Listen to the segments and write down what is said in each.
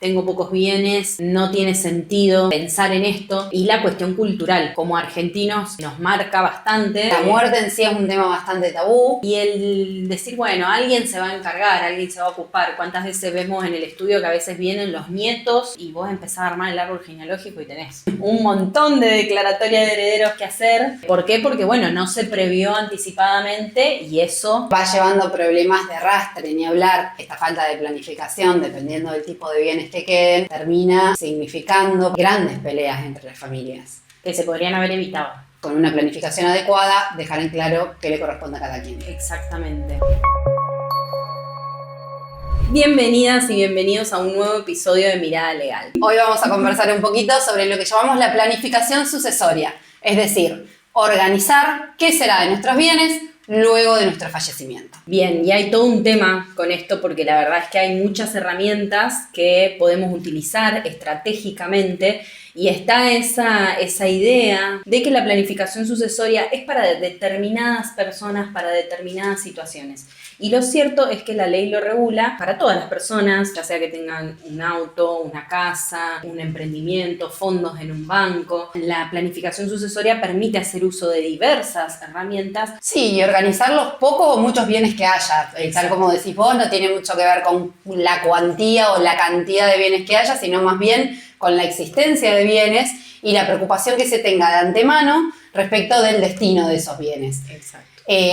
tengo pocos bienes, no tiene sentido pensar en esto. Y la cuestión cultural, como argentinos, nos marca bastante. La muerte en sí es un tema bastante tabú. Y el decir, bueno, alguien se va a encargar, alguien se va a ocupar. ¿Cuántas veces vemos en el estudio que a veces vienen los nietos y vos empezás a armar el árbol genealógico y tenés un montón de declaratoria de herederos que hacer? ¿Por qué? Porque, bueno, no se previó anticipadamente y eso va llevando problemas de arrastre, ni hablar. Esta falta de planificación, dependiendo del tipo de bienes que queden, termina significando grandes peleas entre las familias. que se podrían haber evitado. Con una planificación adecuada, dejar en claro qué le corresponde a cada quien. Exactamente. Bienvenidas y bienvenidos a un nuevo episodio de Mirada Legal. Hoy vamos a conversar un poquito sobre lo que llamamos la planificación sucesoria, es decir, organizar qué será de nuestros bienes luego de nuestro fallecimiento. Bien, y hay todo un tema con esto porque la verdad es que hay muchas herramientas que podemos utilizar estratégicamente y está esa idea de que la planificación sucesoria es para determinadas personas, para determinadas situaciones. Y lo cierto es que la ley lo regula para todas las personas, ya sea que tengan un auto, una casa, un emprendimiento, fondos en un banco. La planificación sucesoria permite hacer uso de diversas herramientas. Sí, y organizar los pocos o muchos bienes que haya. Tal como decís vos, no tiene mucho que ver con la cuantía o la cantidad de bienes que haya, sino más bien con la existencia de bienes y la preocupación que se tenga de antemano respecto del destino de esos bienes. Exacto.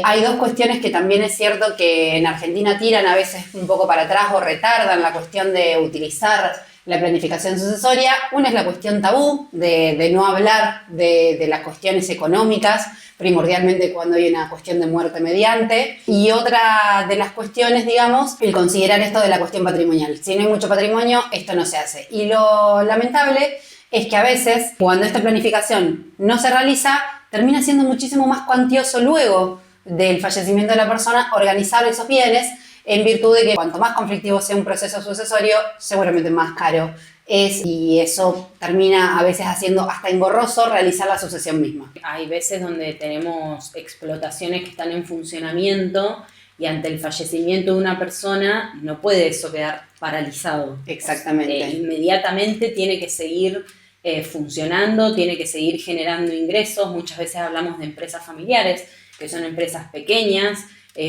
Hay dos cuestiones que también es cierto que en Argentina tiran a veces un poco para atrás o retardan la cuestión de utilizar la planificación sucesoria. Una es la cuestión tabú, de no hablar de las cuestiones económicas, primordialmente cuando hay una cuestión de muerte mediante. Y otra de las cuestiones, digamos, el considerar esto de la cuestión patrimonial. Si no hay mucho patrimonio, esto no se hace. Y lo lamentable es que a veces, cuando esta planificación no se realiza, termina siendo muchísimo más cuantioso luego del fallecimiento de la persona organizar esos bienes, en virtud de que cuanto más conflictivo sea un proceso sucesorio, seguramente más caro es, y eso termina a veces haciendo hasta engorroso realizar la sucesión misma. Hay veces donde tenemos explotaciones que están en funcionamiento y ante el fallecimiento de una persona no puede eso quedar paralizado. Exactamente. Inmediatamente tiene que seguir funcionando, tiene que seguir generando ingresos. Muchas veces hablamos de empresas familiares, que son empresas pequeñas,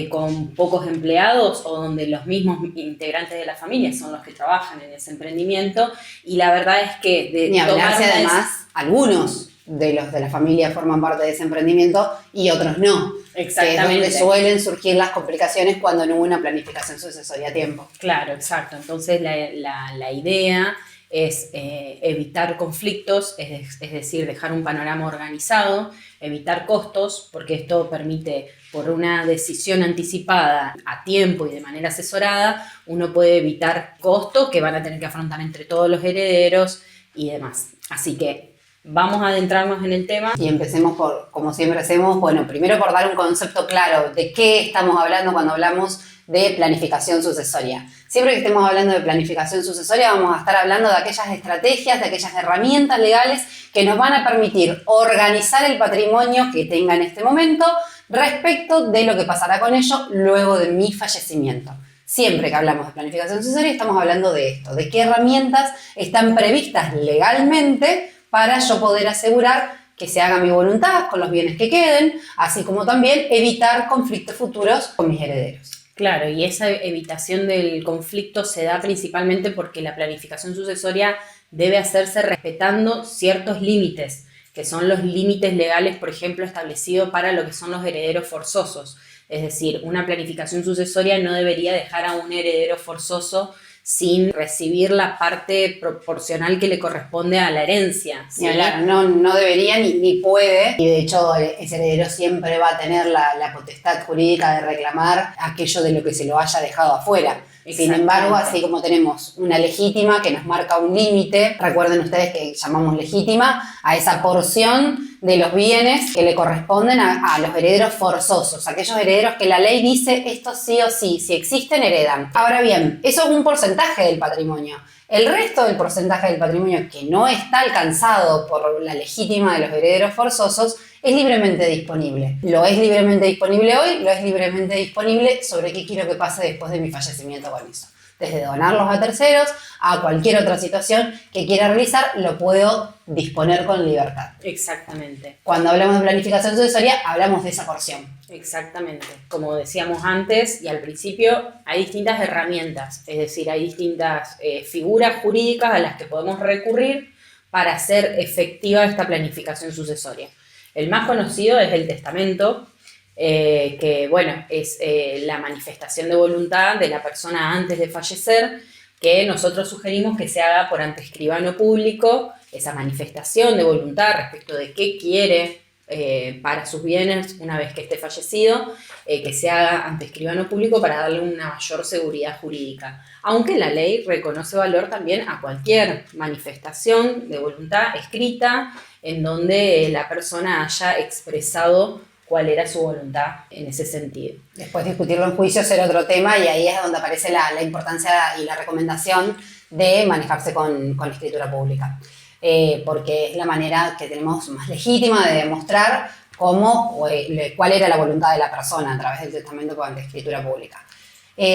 con pocos empleados o donde los mismos integrantes de la familia son los que trabajan en ese emprendimiento, y la verdad es que ni hablarse además, algunos de los de la familia forman parte de ese emprendimiento y otros no. Exactamente. Que es donde suelen surgir las complicaciones cuando no hubo una planificación sucesoria a tiempo. Claro, exacto. Entonces la idea es evitar conflictos, es decir, dejar un panorama organizado, evitar costos, porque esto permite, por una decisión anticipada a tiempo y de manera asesorada, uno puede evitar costos que van a tener que afrontar entre todos los herederos y demás. Así que vamos a adentrarnos en el tema. Y empecemos por, como siempre hacemos, bueno, primero por dar un concepto claro de qué estamos hablando cuando hablamos de planificación sucesoria. Siempre que estemos hablando de planificación sucesoria vamos a estar hablando de aquellas estrategias, de aquellas herramientas legales que nos van a permitir organizar el patrimonio que tenga en este momento respecto de lo que pasará con ello luego de mi fallecimiento. Siempre que hablamos de planificación sucesoria estamos hablando de esto, de qué herramientas están previstas legalmente para yo poder asegurar que se haga mi voluntad con los bienes que queden, así como también evitar conflictos futuros con mis herederos. Claro, y esa evitación del conflicto se da principalmente porque la planificación sucesoria debe hacerse respetando ciertos límites, que son los límites legales, por ejemplo, establecidos para lo que son los herederos forzosos. Es decir, una planificación sucesoria no debería dejar a un heredero forzoso sin recibir la parte proporcional que le corresponde a la herencia, ¿sí? No debería ni puede, y de hecho ese heredero siempre va a tener la potestad jurídica de reclamar aquello de lo que se lo haya dejado afuera. Sin embargo, así como tenemos una legítima que nos marca un límite, recuerden ustedes que llamamos legítima a esa porción de los bienes que le corresponden a los herederos forzosos, aquellos herederos que la ley dice esto sí o sí, si existen heredan. Ahora bien, eso es un porcentaje del patrimonio. El resto del porcentaje del patrimonio que no está alcanzado por la legítima de los herederos forzosos es libremente disponible. Lo es libremente disponible hoy, lo es libremente disponible sobre qué quiero que pase después de mi fallecimiento con eso. desde donarlos a terceros a cualquier otra situación que quiera realizar, lo puedo disponer con libertad. Exactamente. Cuando hablamos de planificación sucesoria, hablamos de esa porción. Exactamente. Como decíamos antes y al principio, hay distintas herramientas, es decir, hay distintas figuras jurídicas a las que podemos recurrir para hacer efectiva esta planificación sucesoria. El más conocido es el testamento, que bueno, es la manifestación de voluntad de la persona antes de fallecer, que nosotros sugerimos que se haga por ante escribano público, esa manifestación de voluntad respecto de qué quiere para sus bienes una vez que esté fallecido, que se haga ante escribano público para darle una mayor seguridad jurídica. Aunque la ley reconoce valor también a cualquier manifestación de voluntad escrita en donde la persona haya expresado cuál era su voluntad en ese sentido. Después discutirlo en juicio será otro tema y ahí es donde aparece la importancia y la recomendación de manejarse con escritura pública. Porque es la manera que tenemos más legítima de demostrar cuál era la voluntad de la persona a través del testamento con escritura pública.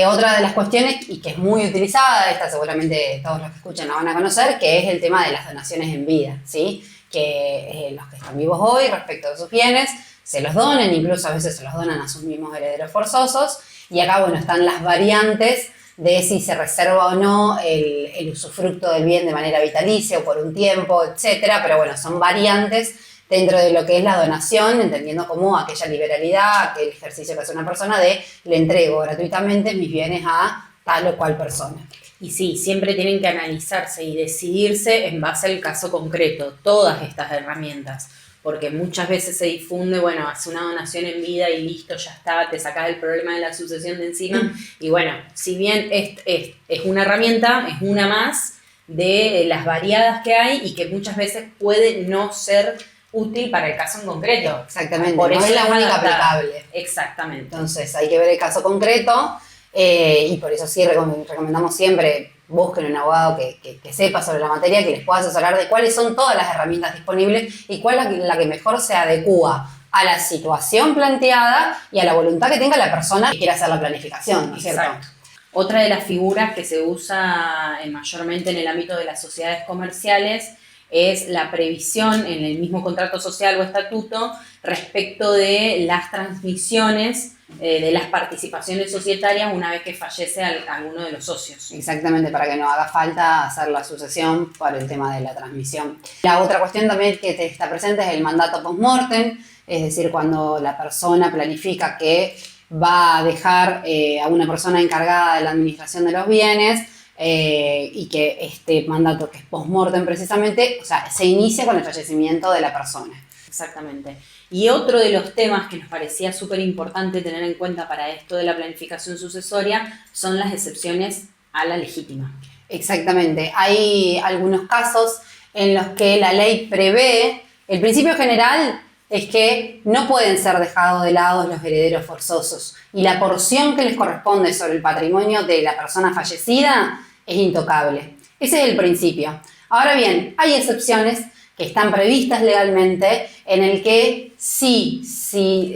Otra de las cuestiones, y que es muy utilizada, esta seguramente todos los que escuchan la van a conocer, que es el tema de las donaciones en vida, ¿sí? Que los que están vivos hoy respecto de sus bienes se los donen, incluso a veces se los donan a sus mismos herederos forzosos, y acá, bueno, están las variantes de si se reserva o no el usufructo del bien de manera vitalicia o por un tiempo, etcétera, pero bueno, son variantes dentro de lo que es la donación, entendiendo como aquella liberalidad, aquel ejercicio que hace una persona de le entrego gratuitamente mis bienes a tal o cual persona. Y sí, siempre tienen que analizarse y decidirse en base al caso concreto, todas estas herramientas, porque muchas veces se difunde, bueno, hace una donación en vida y listo, ya está, te sacas el problema de la sucesión de encima, y bueno, si bien es una herramienta, es una más de las variadas que hay y que muchas veces puede no ser útil para el caso en concreto. Exactamente, por no eso es la única adaptada. aplicable. Exactamente. Entonces hay que ver el caso concreto y por eso sí recomendamos siempre busquen un abogado que sepa sobre la materia, que les pueda asesorar de cuáles son todas las herramientas disponibles y cuál es la que mejor se adecúa a la situación planteada y a la voluntad que tenga la persona que quiera hacer la planificación, ¿no es cierto? Exacto. Otra de las figuras que se usa mayormente en el ámbito de las sociedades comerciales es la previsión en el mismo contrato social o estatuto respecto de las transmisiones de las participaciones societarias una vez que fallece alguno de los socios. Exactamente, para que no haga falta hacer la sucesión por el tema de la transmisión. La otra cuestión también que está presente es el mandato post-mortem, es decir, cuando la persona planifica que va a dejar a una persona encargada de la administración de los bienes y que este mandato que es post-mortem precisamente, o sea, se inicia con el fallecimiento de la persona. Exactamente. Y otro de los temas que nos parecía súper importante tener en cuenta para esto de la planificación sucesoria son las excepciones a la legítima. Exactamente. Hay algunos casos en los que la ley prevé, el principio general es que no pueden ser dejados de lado los herederos forzosos y la porción que les corresponde sobre el patrimonio de la persona fallecida es intocable. Ese es el principio. Ahora bien, hay excepciones que están previstas legalmente en el que si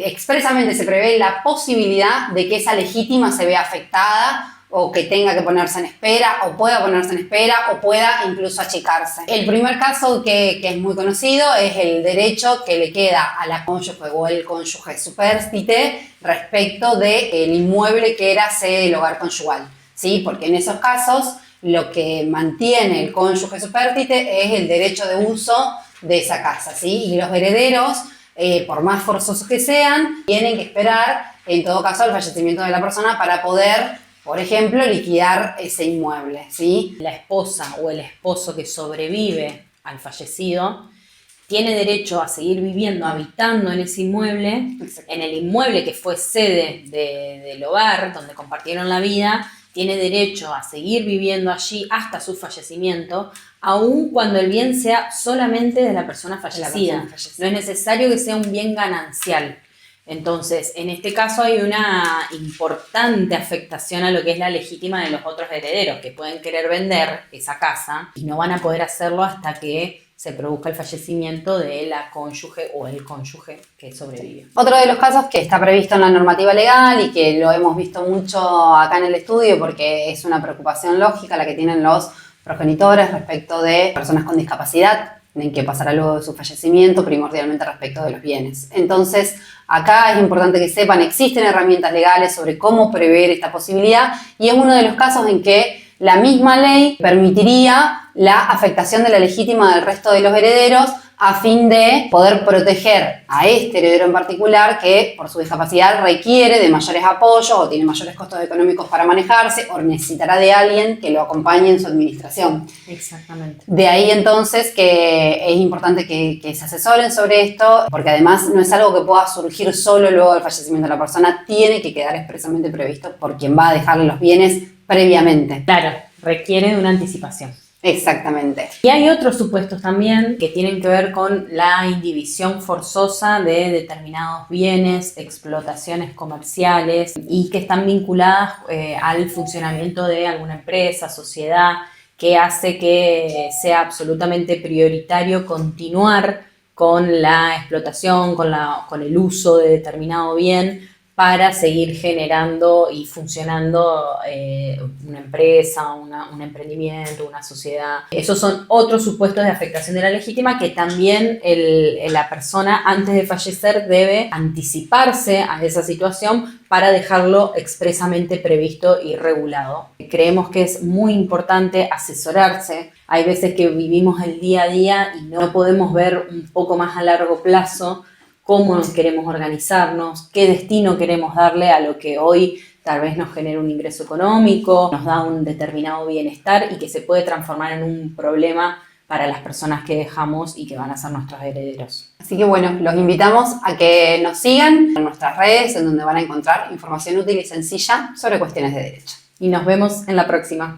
expresamente se prevé la posibilidad de que esa legítima se vea afectada o que tenga que ponerse en espera, o pueda ponerse en espera, o pueda incluso achicarse. El primer caso que es muy conocido es el derecho que le queda a la cónyuge o el cónyuge supérstite respecto del inmueble que era sede del hogar conyugal, ¿sí? Porque en esos casos lo que mantiene el cónyuge supérstite es el derecho de uso de esa casa, ¿sí? Y los herederos, por más forzosos que sean, tienen que esperar, en todo caso, el fallecimiento de la persona para poder, por ejemplo, liquidar ese inmueble, ¿sí? La esposa o el esposo que sobrevive al fallecido tiene derecho a seguir viviendo, habitando en ese inmueble, en el inmueble que fue sede del hogar, donde compartieron la vida, tiene derecho a seguir viviendo allí hasta su fallecimiento, aun cuando el bien sea solamente de la persona fallecida. No es necesario que sea un bien ganancial. Entonces, en este caso hay una importante afectación a lo que es la legítima de los otros herederos, que pueden querer vender esa casa y no van a poder hacerlo hasta que se produzca el fallecimiento de la cónyuge o el cónyuge que sobrevive. Otro de los casos que está previsto en la normativa legal y que lo hemos visto mucho acá en el estudio porque es una preocupación lógica la que tienen los progenitores respecto de personas con discapacidad, en que pasará luego de su fallecimiento, primordialmente respecto de los bienes. Entonces, acá es importante que sepan, existen herramientas legales sobre cómo prever esta posibilidad y es uno de los casos en que la misma ley permitiría la afectación de la legítima del resto de los herederos a fin de poder proteger a este heredero en particular que por su discapacidad requiere de mayores apoyos o tiene mayores costos económicos para manejarse o necesitará de alguien que lo acompañe en su administración. Exactamente. De ahí entonces que es importante que se asesoren sobre esto porque además no es algo que pueda surgir solo luego del fallecimiento de la persona, tiene que quedar expresamente previsto por quien va a dejarle los bienes previamente. Claro, requiere de una anticipación. Exactamente. Y hay otros supuestos también que tienen que ver con la indivisión forzosa de determinados bienes, explotaciones comerciales y que están vinculadas al funcionamiento de alguna empresa, sociedad, que hace que sea absolutamente prioritario continuar con la explotación, con el uso de determinado bien para seguir generando y funcionando una empresa, un emprendimiento, una sociedad. Esos son otros supuestos de afectación de la legítima que también la persona antes de fallecer debe anticiparse a esa situación para dejarlo expresamente previsto y regulado. Creemos que es muy importante asesorarse. Hay veces que vivimos el día a día y no podemos ver un poco más a largo plazo cómo queremos organizarnos, qué destino queremos darle a lo que hoy tal vez nos genera un ingreso económico, nos da un determinado bienestar y que se puede transformar en un problema para las personas que dejamos y que van a ser nuestros herederos. Así que bueno, los invitamos a que nos sigan en nuestras redes, en donde van a encontrar información útil y sencilla sobre cuestiones de derecho. Y nos vemos en la próxima.